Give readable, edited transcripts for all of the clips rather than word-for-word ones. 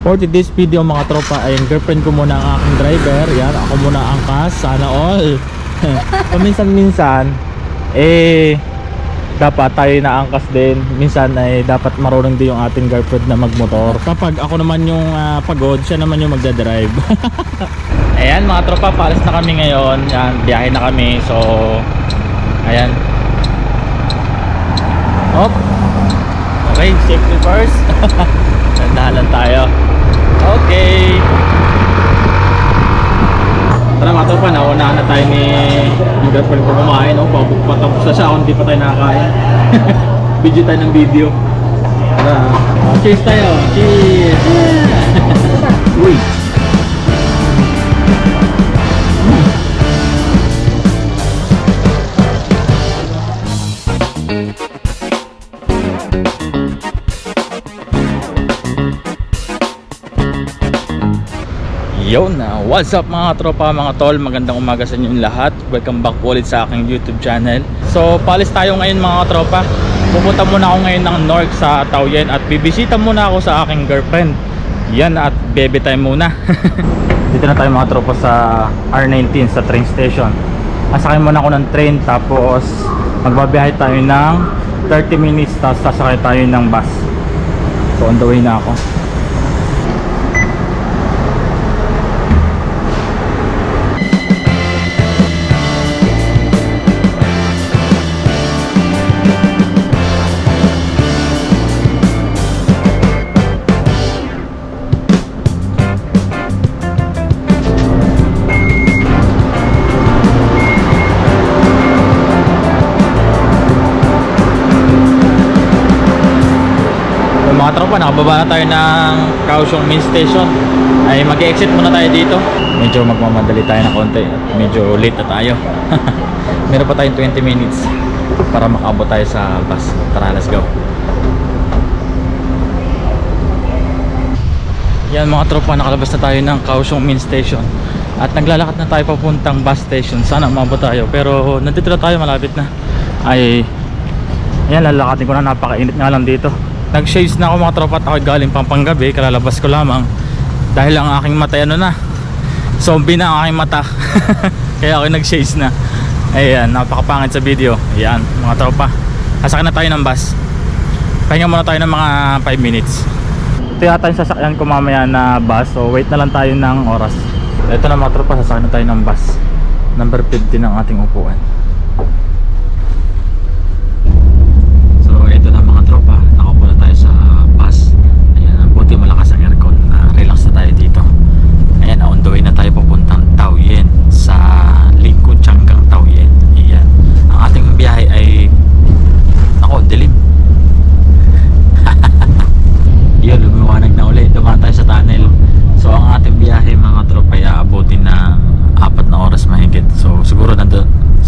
For today's video mga tropa ay yung girlfriend ko muna ang aking driver. Yan, ako muna ang angkas. Sana all. Paminsan-minsan dapat tayo na angkas din. Minsan ay dapat marunong din yung ating girlfriend na magmotor. Kapag ako naman yung pagod, siya naman yung magdadrive. Ayan mga tropa, paalis na kami ngayon. Yan, biyahe na kami. So ayan. Hop. Okay, safety first. Dandahan lang tayo. Okay. Tara mga tropa, naunahan na tayo ni yung girlfriend ko kumain. Patapos na siya kung hindi pa tayo nakakain. Video tayo ng video. Tara, cheers tayo. Cheers. Uy. Yo na, what's up mga tropa, mga tol, magandang umaga sa inyong lahat. Welcome back po ulit sa aking YouTube channel. So palis tayo ngayon mga tropa. Pupunta muna ako ngayon ng North sa Taoyuan at bibisita muna ako sa aking girlfriend. Yan, at baby time muna. Dito na tayo mga tropa sa R19 sa train station. Sasakay muna ako ng train, tapos magbabiyahe tayo ng 30 minutes, tapos sasakay tayo ng bus. So on the way na ako. Mga tropa, nakababa na tayo ng Kaohsiung Main Station. Ay mag-exit muna tayo dito. Medyo magmamadali tayo na konti at medyo late na tayo. Meron pa tayong 20 minutes para makaabot tayo sa bus. Tara, let's go. Yan mga tropa, nakalabas na tayo ng Kaohsiung Main Station at naglalakad na tayo papuntang bus station. Sana umabot tayo, pero nandito na tayo, malapit na. Ay yan, lalakatin ko na, napakainit nga lang dito. Nag-shades na ako mga tropa at ako galing Pampanga, kalalabas ko lamang dahil ang aking mata na zombie na ang aking mata. Kaya ako nag-shades na. Ayan, napakapangit sa video. Ayan mga tropa, sasakyan na tayo ng bus. Pahinga muna tayo ng mga 5 minutes. Ito yata yung sasakyan ko mamaya na bus, so wait na lang tayo ng oras. Ito na mga tropa, sasakyan na tayo ng bus number 50 ng ating upuan.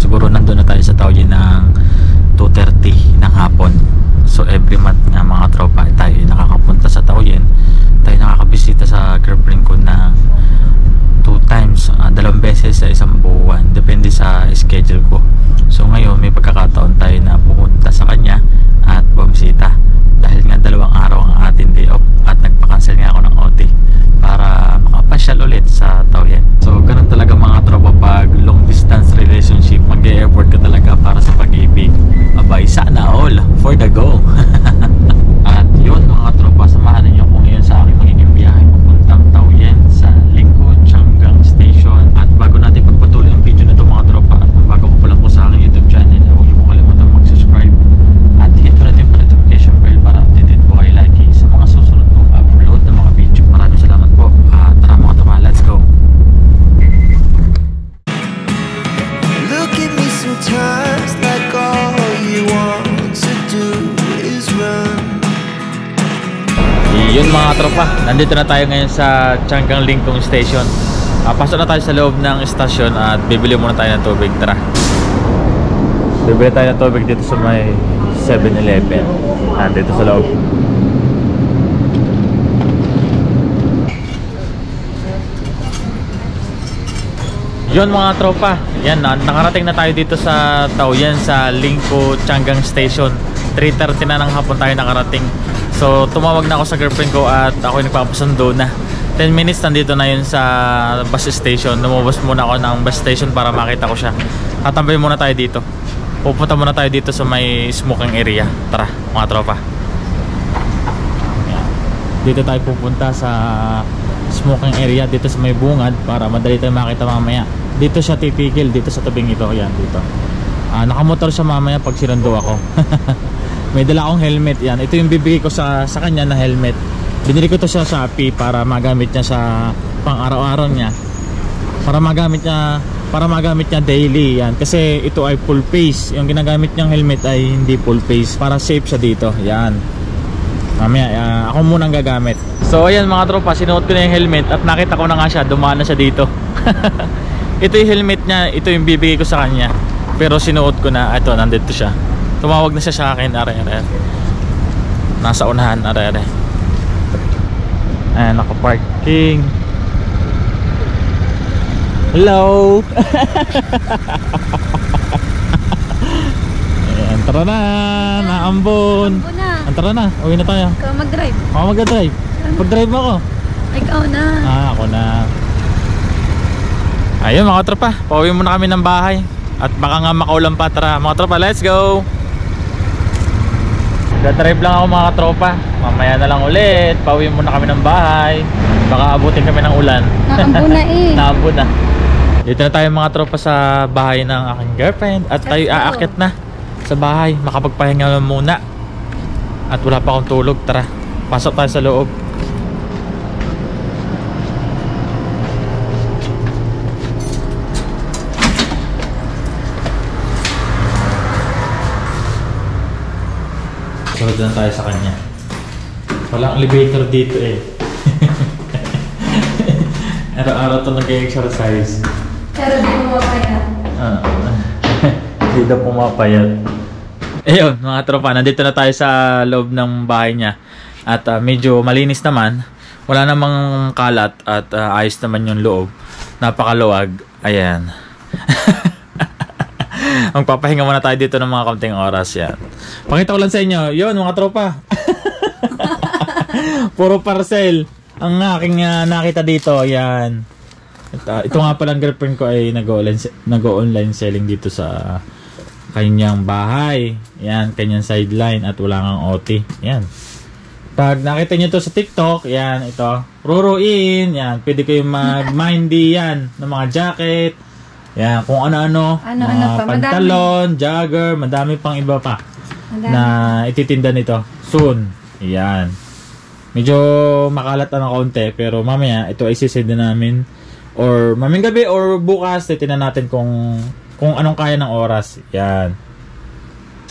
Siguro nandun na tayo sa Taoyuan ng 2:30 ng hapon. So every month nga mga tropa tayo nakakapunta sa Taoyuan. Tayo nakakabisita sa girlfriend ko na 2 times, 2 beses sa isang buwan, depende sa schedule ko. So ngayon may pagkakataon tayo na pupunta sa kanya at bumisita dahil nga 2 araw ang ating day off at nagpa-cancel nga ako ng OT para makapasyal ulit sa Taoyuan. So ganun talaga mga tropa pag long distance relationship, mag-e-effort ka talaga para sa pag-ibig. Abay, sana all for the go. At yun mga tropa, samahan niyo ko ngayon sa aking magiging biyahe papuntang Taoyuan sa Lingko Changang Station. At bago natin pagpatuloy ang video na ito mga tropa, at kung bago ko pa lang po sa aking YouTube channel, huwag niyo po kalimutan mag-subscribe at hit ko natin yung notification bell para updated po kayo lagi sa mga susunod kong upload na mga video. Maraming salamat po. Tara mga tropa, let's go. Look at me sometimes like all you want to do is run. Yun mga tropa, nandito na tayo ngayon sa Changang Lingkong Station. Pasok na tayo sa loob ng stasyon at bibili muna tayo ng tubig. Tara, bibili tayo ng tubig dito sa may 7-Eleven. Dito sa loob. Yun mga tropa, yan, nakarating na tayo dito sa Taoyuan sa Lingko Changang Station. 3:30 na ng hapon tayo nakarating. So tumawag na ako sa girlfriend ko at ako nagpapasundo na. 10 minutes nandito na yun sa bus station. Lumabas muna ako ng bus station para makita ko siya. Tatambay muna tayo dito. Pupunta muna tayo dito sa may smoking area. Tara mga tropa. Ayan. Dito tayo pupunta sa smoking area, dito sa may bungad, para madali tayo makita mamaya. Dito siya titigil, dito sa tabing ito. Ayan, dito. Nakamotor siya mamaya pag sinundo ako. May dala akong helmet. Yan, ito yung bibigay ko sa kanya na helmet. Binili ko to sa Shopee para magamit niya sa pang araw-araw niya. Para magamit niya daily. Yan, kasi ito ay full face. Yung ginagamit niyang helmet ay hindi full face, para safe siya dito. Yan. Mamaya ako muna ang gagamit. So ayan mga tropa, sinuot ko na yung helmet at nakita ko na nga siya, dumaan na siya dito. Ito yung helmet niya, ito yung bibigay ko sa kanya. Pero sinuot ko na, ito, nandito siya. Tumawag na siya sa akin, are. Nasa unahan, are. Ayan, naka-parking. Hello. Ayan, tara na, naambon. Tara na, uwi na tayo. Ikaw mag-drive. Ako mag-drive. Pag-drive ako. Ikaw na. Ako na. Ayun mga tropa, pauwi muna kami ng bahay. At baka nga makaulan pa. Tara mga tropa, let's go. Drive lang ako mga tropa. Mamaya na lang ulit. Pauwi muna kami ng bahay. Baka abutin kami ng ulan. Naambo na eh. Naambo na. Dito na tayo mga tropa sa bahay ng aking girlfriend. At tayo aakyat na sa bahay. Makapagpahinga muna. At wala pa akong tulog. Tara, pasok tayo sa loob. Sunod na tayo sa kanya. Walang elevator dito eh. Araw-araw ito nag-exercise. Pero di pumapayat. Hindi daw pumapayat. Ayun mga tropa, nandito na tayo sa loob ng bahay niya. At medyo malinis naman. Wala namang kalat at ayos naman yung loob. Napakaluwag. Ayan. Magpapahinga muna tayo dito ng mga kaunting oras. Yan. Pakita ko lang sa inyo. Yun mga tropa. Puro parcel ang aking nakita dito. Ayan. Ito nga palang girlfriend ko ay nag-online selling dito sa kanyang bahay. Yan, kanyang sideline at wala kang OT. Yan. Pag nakita nyo to sa TikTok, yan, ito. Ruruin. Yan, pwede kayong mag-mindy yan ng mga jacket. Yan, kung ano-ano. Mga pantalon, jogger, madami pang iba pa. Na ititinda nito. Soon. Yan. Medyo makalat na kaunti, pero mamaya ito ay sisend na namin. Or maming gabi or bukas, titignan natin kung anong kaya ng oras. Yan.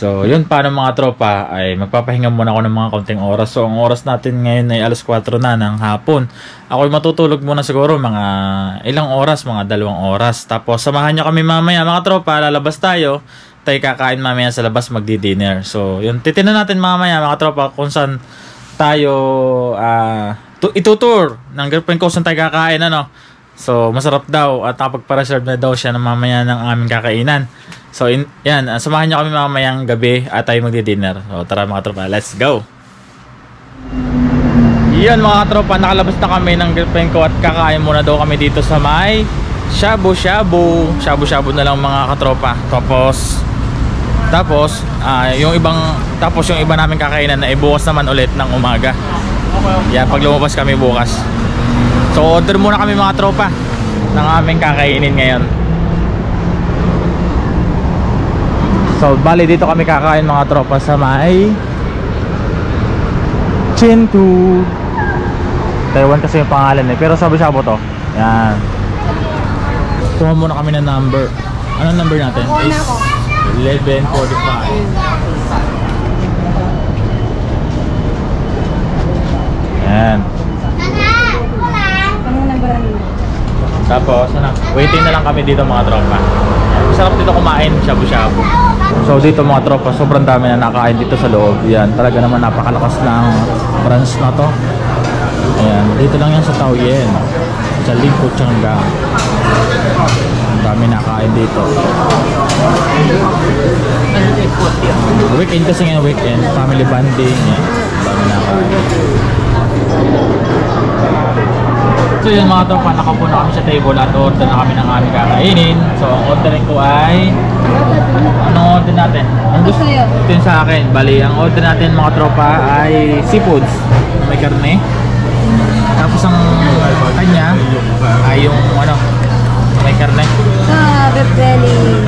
So, yun, paano mga tropa, ay magpapahinga muna ako ng mga kaunting oras. So, ang oras natin ngayon ay alas 4 na ng hapon. Ako ay matutulog muna siguro mga ilang oras, mga 2 oras. Tapos, samahan nyo kami mamaya mga tropa, lalabas tayo. Tayo kakain mamaya sa labas, magdi-dinner. So, yun, titignan natin mamaya mga tropa kung saan tayo itutour ng girlfriend ko saan tayo kakain, ano. So, masarap daw at nakapagpa-reserve na daw siya na mamaya ng aming kakainan. So, yan, samahan nyo kami mamayang gabi at tayo magdi-dinner. So, tara mga tropa, let's go! Yan mga tropa, nakalabas na kami ng girlfriend ko at kakain muna daw kami dito sa may shabu-shabu. Shabu-shabu na lang mga katropa. Tapos, yung iba namin kakainan na ibukas naman ulit ng umaga. Yan, pag lumabas kami bukas. So, order muna kami mga tropa ng aming kakainin ngayon. So, bali dito kami kakain mga tropa sa may Chintu. Taiwan kasi yung pangalan eh. Pero sabi-sabo to. Yan. Kuha muna kami ng number. Anong number natin? Kuha na ako. 11:45. Yan. Tapos, waiting na lang kami dito mga tropa. Masarap dito kumain, shabu-shabu. So dito mga tropa, sobrang dami na nakain dito sa loob. Yan, talaga naman napakalakas ng branch na to. Ayan, dito lang yan sa Taoyuan, sa Lingko, Changga. Ang dami nakain dito. Weekend kasi ngayon, weekend, family bonding. Yan. dami na kain. So yun mga tropa, nakapo na kami sa table at order na kami ng aming kakainin. So ang ordering ko ay... Anong order natin? Ano sa'yo? Ito yung sa akin. Bali, ang order natin mga tropa ay seafoods. May karne. Tapos ang kanya ay yung ano, may karne. Ah, beef belly.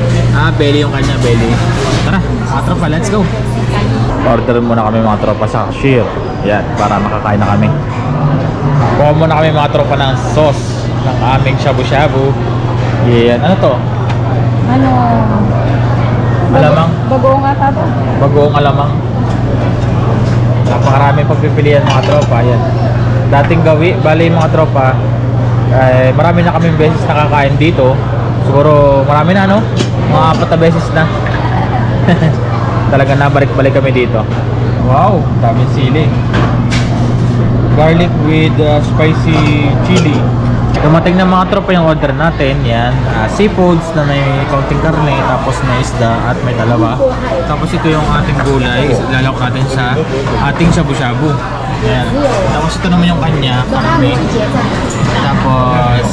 Belly yung kanya, belly. Tara, mga tropa, let's go. Order muna kami mga tropa sa cashier. Yan, para makakain na kami. Kuha muna kami mga tropa ng sauce ng aming shabu-shabu. Yan, ano to? Ano? Alamang. Bagoong ata to. Bagoong alamang. Napakarami pagpipilian mga tropa. Yan. Dating gawi, bali mga tropa, marami na kaming beses nakakain dito. Siguro marami na, no? Mga 4 na beses na. Talaga nabalik-balik kami dito. Wow, daming sili. Garlic with spicy chili. Dumating na mga tropa yung order natin. Yan, seafoods na may kaunting karne, tapos may isda at may dalawa. Tapos ito yung ating gulay, ilalako natin sa ating shabu-shabu. Yan. Tapos ito naman yung kanya, karne. Tapos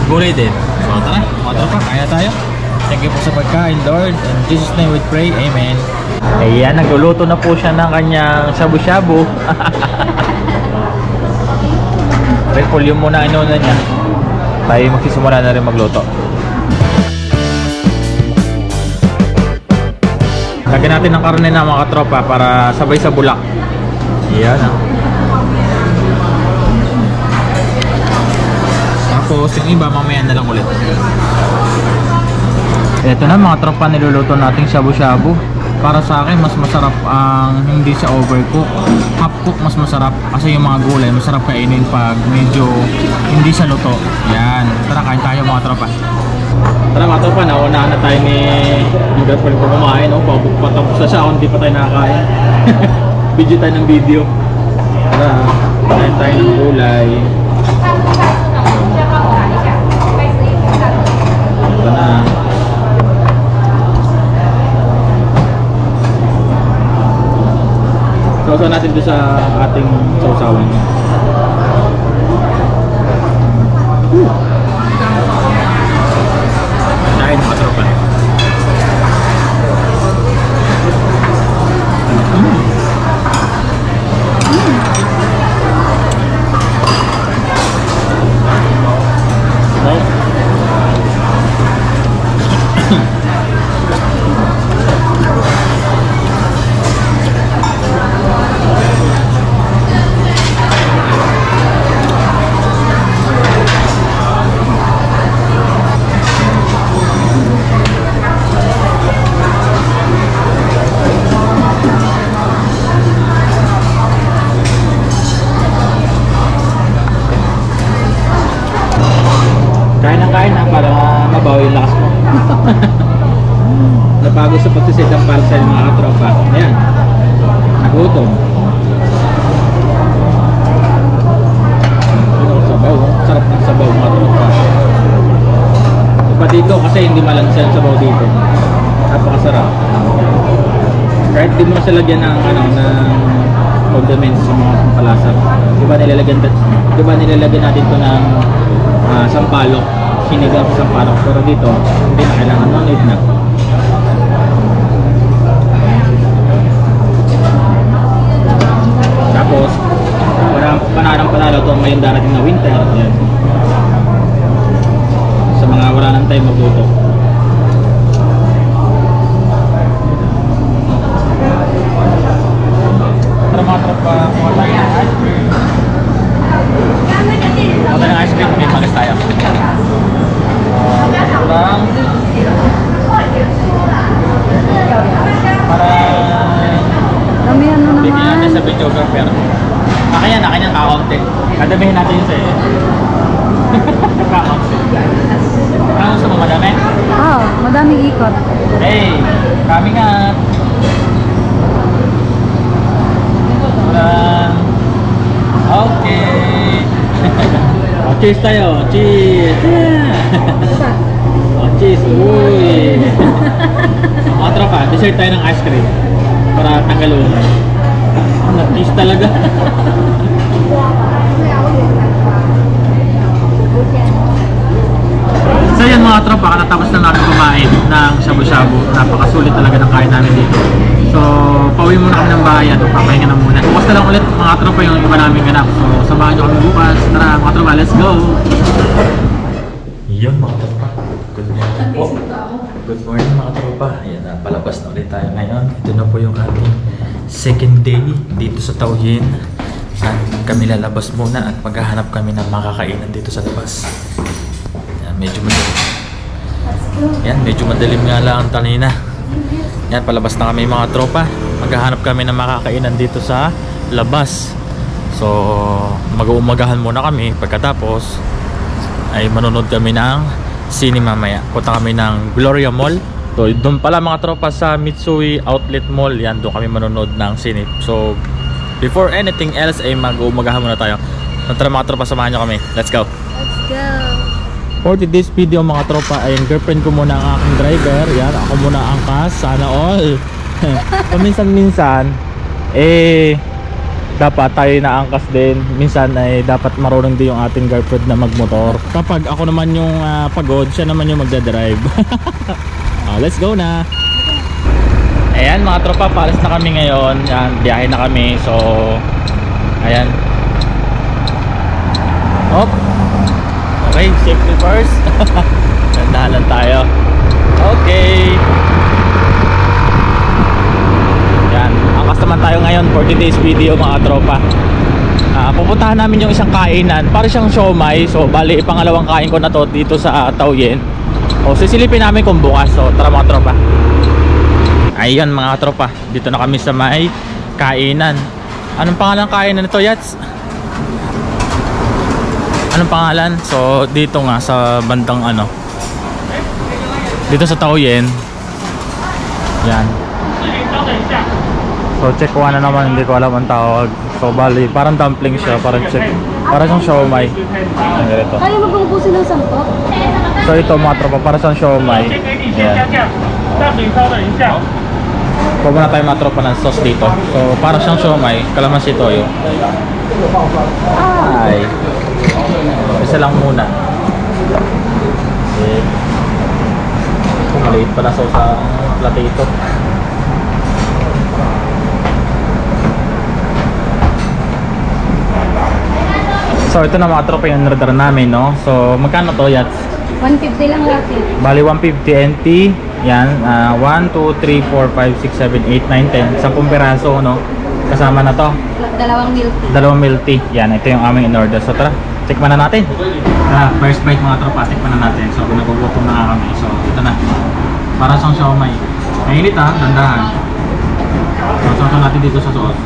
gulay din. So tara, mga tropa, kaya tayo. Thank you po sa pagkain, Lord. In Jesus' name we pray, Amen. Ayan, nagluluto na po siya ng kanyang shabu-shabu. Red Bull yung muna inuna niya. Tayo magsisimula na rin magluto. Lagyan natin ng karne na mga tropa para sabay sa bulak. Ayan ah. Tapos yung iba mamaya na lang ulit. Ito na mga tropa, niluluto nating shabu-shabu. Para sa akin mas masarap ang hindi siya overcook. Half cook mas masarap kasi yung mga gulay masarap kainin pag medyo hindi siya luto. Yan, tara kain tayo mga tropa. Tara mga tropa, naunahan na tayo ni yung girlfriend ko kumain, no? Patapos na siya, hindi pa tayo nakakain. Video tayo ng video. Tara, kain tayo ng gulay. Ito na. Sausaw natin doon sa ating sausawan. Kain mga tropa. Kain na para mabawi yung lakas mo. Napagod sa pagsisit ng parcel mga katropa. Ayan, nagutom. Sabaw, sarap ng sabaw mga tropa. Iba dito kasi hindi malansa yung sabaw dito. Napakasarap. Kahit di mo na siya lagyan ng, ng condiments sa mga pampalasa. Diba nilalagyan natin ito ng sampalok. Sinigang sa sampalok. Pero dito, hindi na kailangan, no need na. Tapos, panalo ito ngayong darating na winter. Yan. Sa mga wala nang time magluto. Tara mga tropa, kuha tayo ng ice cream. Kuha tayo ng ice cream, may magas tayo. Kurang para Kami ano bigyan natin naman. sa videographer. Kanya kakaunti. Kadamihin natin yun sa kakaunti. Ano gusto mo madami? Oh, madaming ikot. Hey, kami nga. Okay. Oh, cheers tayo. Cheers. Oh, cheers. Uy. Mga tropa, dessert tayo ng ice cream para tanggal ulan. Na-tease talaga. So yan mga tropa, katapos na natin kumain ng shabu-shabu. Napakasulit talaga ng kain namin dito. So pauwi muna kami ng bahay at papahinga na muna. Bukas na lang ulit mga tropa yung iba namin ganap. So samahan nyo kami bukas. Tara mga tropa, let's go! Yun mga tropa, good morning po. Good morning mga tropa. Ayan na, palabas na ulit tayo ngayon. Ito na po yung ating second day dito sa Taoyin. At kami lalabas muna at maghahanap kami ng makakainan dito sa labas. Ayan, medyo madilim. Ayan, medyo madilim nga lang kanina. Ayan, palabas na kami mga tropa. Maghahanap kami ng makakainan dito sa labas. So, mag-uumagahan muna kami. Pagkatapos ay manonood kami ng sine mamaya. Punta kami ng Gloria Mall. So, doon pala mga tropa sa Mitsui Outlet Mall. Yan, doon kami manonood ng sine. So, before anything else ay mag-uumagahan muna tayo. So, tara mga tropa, samahan nyo kami. Let's go! Let's go! For today's video mga tropa ay girlfriend ko muna ang aking driver. Yan, ako muna ang angkas. Sana all. Paminsan-minsan dapat tayo na angkas din. Minsan ay dapat marunong din yung ating girlfriend na magmotor. Kapag ako naman yung pagod, siya naman yung magdadrive. Let's go na. Ayan mga tropa, paalis na kami ngayon. Yan, biyahe na kami. So ayan. Hop. Okay, safety first. Dandahan lang tayo. Okay. Yan, angkas naman tayo ngayon for today's video mga tropa. Pupuntahan namin yung isang kainan, para siyang siomai. So bali pangalawang kain ko na to dito sa Taoyin. O sisilipin namin kung bukas. So tara mga tropa. Ayun mga tropa, dito na kami sa may kainan. Anong pangalan kainan nito, Yats? Anong pangalan? So dito nga sa bandang ano, dito sa Taoyin. Yan. So check one na naman, hindi ko alam ang tawag. So bali, parang dumpling siya, parang check, parang siyang siomai. Ang ganito. Kaya mo bang ubusin ng 10? So ito mga tropa, parang siyang siomai. Yan. Kuha muna tayo mga tropa ng sauce dito. So parang siyang siomai, kalamansi toyo. Ay. Isa lang muna. Okay. Maliit pala sauce sa plato ito. So ito na mga tropa yung order namin, no? So magkano to, Yats? 150 lang natin. Bali 150 NT. Yan, 1, 2, 3, 4, 5, 6, 7, 8, 9, 10. 10 piraso, no? Kasama na to. Dalawang milk tea. Dalawang milk tea. Yan, ito yung aming in-order. So tara, check na natin. First bite mga tropa, check na natin. So nagugutom na nga kami. So ito na. Para sa siomai. Mainit ha, dandahan. So sauce natin dito sa sauce.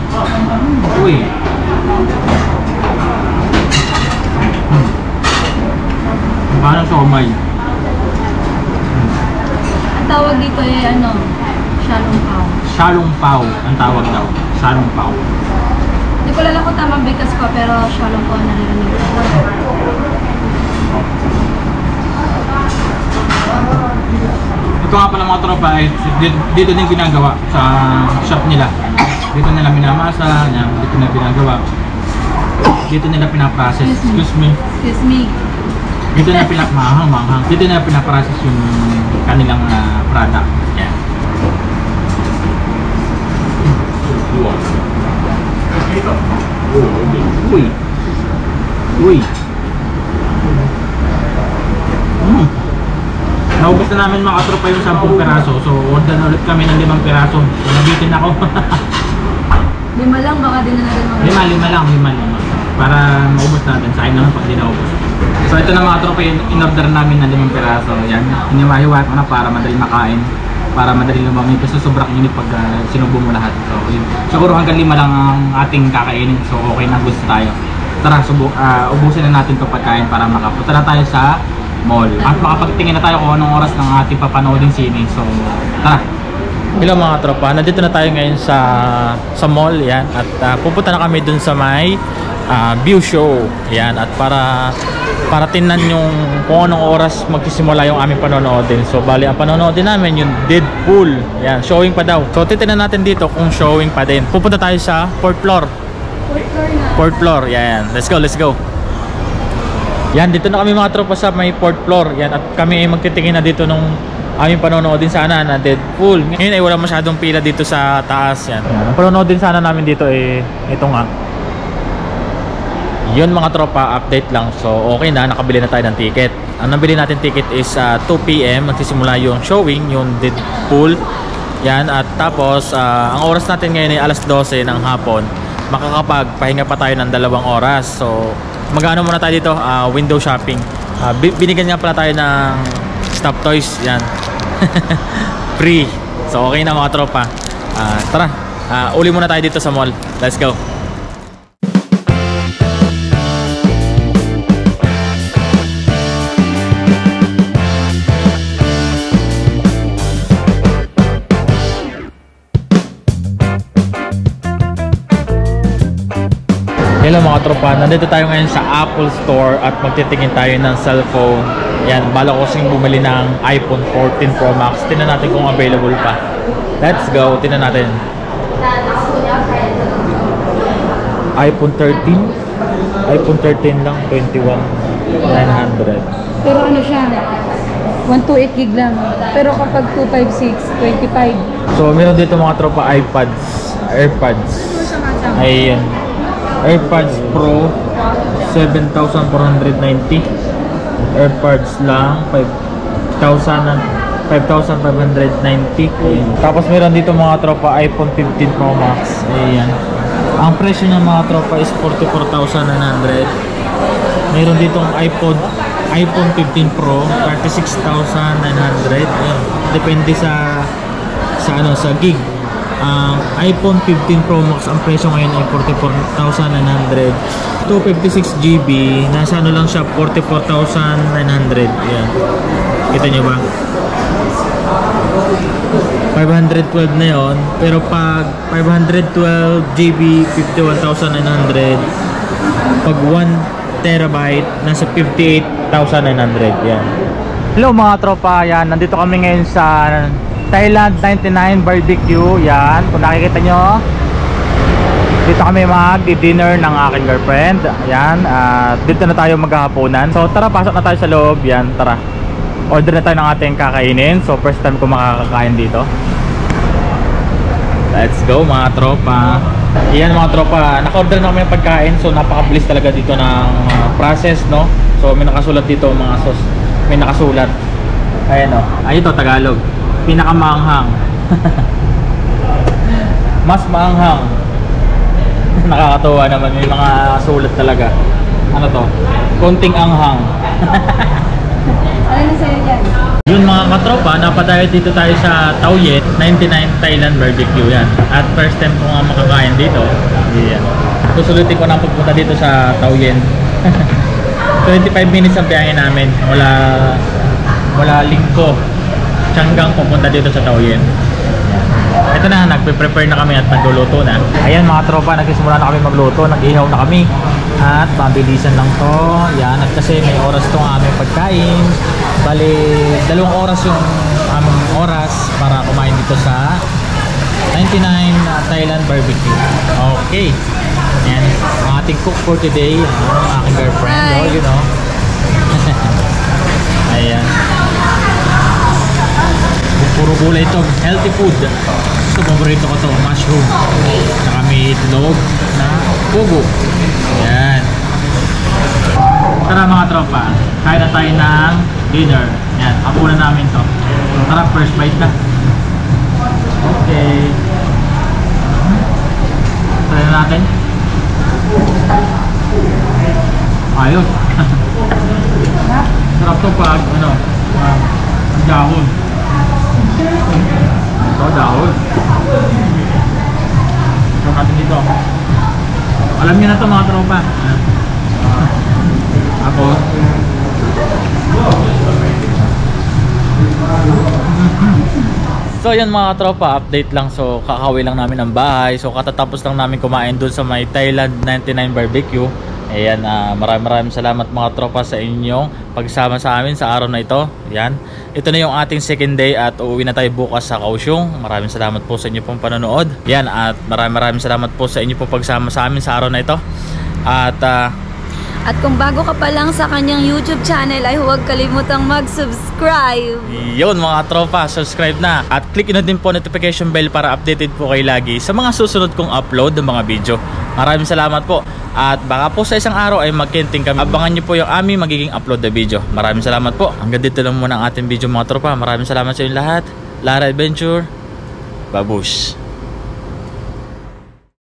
Uy. Parang siomai. Ang tawag dito ay ano, shalong pao. Shalong pao ang tawag daw. Shalong pao. Hindi ko alam kung tamang bigas ko, pero shalong pao na narinig ko. Ito nga pala mga tropa ay dito din ginagawa sa shop nila. Dito nila minamasa, dito nila ginagawa. Dito nila pinaprocess. Excuse me. Excuse me. Dito na manghang. Dito na pinaprocess yung kanilang product. Yan. Uy. Naubos na namin mga tropa yung 10 piraso. So order na ulit kami ng 5 piraso. So nabitin ako. 5 lang, baka din na natin mga. 5 lang. Para maubos natin. Sa akin naman pag di naubos. So ito na mga tropa yung in-order namin ng 5 piraso. Yan, hiniwa-hiwa ko na para madali makain, para madali lumamig kasi sobrang init pag sinubo mo lahat. So yun, siguro hanggang 5 lang ang ating kakainin. So okay na, gusto tayo. Tara, ubusin na natin itong pagkain para makapunta na tayo sa mall. At makapagtingin na tayo kung anong oras ng ating papanooding sine. So tara. Hello mga tropa, nandito na tayo ngayon sa mall. Yan. At pupunta na kami dun sa may view show. Yan, at para tingnan yung kung anong oras magsisimula yung aming panonoodin. So bali ang panonoodin namin yung Deadpool. Yan, showing pa daw. So titingnan natin dito kung showing pa din. Pupunta tayo sa 4th floor. 4th floor na. 4th floor. Yan, let's go, let's go. Yan, dito na kami mga tropa sa may 4th floor. Yan, at kami ay magtitingin na dito nung aming panonoodin sana na Deadpool. Ngayon ay wala masyadong pila dito sa taas. Yan, ang panonoodin sana namin dito ay ito nga. Yun mga tropa, update lang. So okay na, nakabili na tayo ng ticket. Ang nabili natin ticket is 2 PM. Magsisimula yung showing, yung Deadpool. Yan, at tapos ang oras natin ngayon ay alas 12 ng hapon. Makakapagpahinga pa tayo ng 2 oras. So mag-ano muna tayo dito, window shopping. Binigyan nga pala tayo ng stop toys. Yan. Free. So okay na mga tropa. Tara, uli muna tayo dito sa mall. Let's go. Hello mga tropa, nandito tayo ngayon sa Apple Store at magtitingin tayo ng cellphone. Yan, bala ko kasing bumili ng iPhone 14 Pro Max. Tingnan natin kung available pa. Let's go, tingnan natin. iPhone 13? iPhone 13 lang, 21,900. Pero ano siya, 128 gig lang. Pero kapag 256, 25. So meron dito mga tropa AirPods. Ayan. AirPods Pro 7,490. AirPods lang 5,590. Tapos meron dito mga tropa iPhone 15 Pro Max. Ayan. Ang presyo ng mga tropa is 44,900. Meron ditong iPhone 15 Pro 36,900. Ayan. Depende sa gig. Ang iPhone 15 Pro Max ang presyo ngayon ay 44,900. 256 GB, nasa ano lang siya, 44,900. Yan. Kita nyo ba? 512 na yon. Pero pag 512 GB, 51,900. Pag 1 terabyte, nasa 58,900. Yan. Hello mga tropa, yan. Nandito kami ngayon sa Thailand 99 Barbecue. Yan, kung nakikita nyo, dito kami mag-dinner ng aking girlfriend. Yan, dito na tayo maghahaponan. So tara, pasok na tayo sa loob. Yan, tara, order na tayo ng ating kakainin. So first time ko makakakain dito. Let's go mga tropa. Yan mga tropa, naka-order na kami ng pagkain. So napakabilis talaga dito ng process, no? So may nakasulat dito mga sauce. May nakasulat. Ayan o, ay ito Tagalog, pinakamaanghang. Mas maanghang. Nakakatuwa naman, may mga sulat talaga. Ano to? Konting anghang. Ano na sa'yo dyan? Yun mga katropa, napadayo dito tayo sa Taoyuan 99 Thailand Barbecue. Yan. At first time ko nga makakain dito. Yan. Susulitin ko na pagpunta dito sa Taoyuan. 25 minutes ang biyahe namin mula Lingko, Tianggang, pupunta dito sa Taoyuan. Ito na, nagpe-prepare na kami at nagluluto na. Ayan mga tropa, nagsisimula na kami magluto, nag-ihaw na kami. At mabilisan lang to. Yan, at kasi may oras tong aming pagkain. Bali, 2 oras yung aming oras para kumain dito sa 99 Thailand Barbecue. Okay. Yan, ang ating cook for today, ang aking girlfriend. Oh, you know. Ayan. Puro gulay ito, healthy food. Ito, paborito ko to, mushroom. Saka may itlog na pugo. Yan. Tara mga tropa, kain na tayo ng dinner. Yan, hapunan namin to. Tara, first bite na. Okay. Try na natin. Ayos. Sarap to pag, ano, ang dahon. Ito, dahon. Ito natin dito. Alam nyo na ito mga tropa. Ako. So So yun mga tropa, update lang. So kakauwi lang namin ng bahay. So katatapos lang namin kumain dun sa may Thailand 99 barbecue. Ayan, maraming salamat mga tropa sa inyong pagsama sa amin sa araw na ito. Ayan, ito na yung ating second day at uuwi na tayo bukas sa Kaohsiung. Maraming salamat po sa inyo pong panonood. Ayan, at maraming salamat po sa inyo pong pagsama sa amin sa araw na ito. At kung bago ka pa lang sa kanyang YouTube channel ay huwag kalimutang mag-subscribe. Yun mga tropa, subscribe na. At click na din po notification bell para updated po kayo lagi sa mga susunod kong upload ng mga video. Maraming salamat po. At baka po sa isang araw ay magkinting kami. Abangan nyo po yung aming magiging upload na video. Maraming salamat po. Hanggang dito lang muna ang ating video mga tropa. Maraming salamat sa inyo lahat. Lara Adventure. Babush.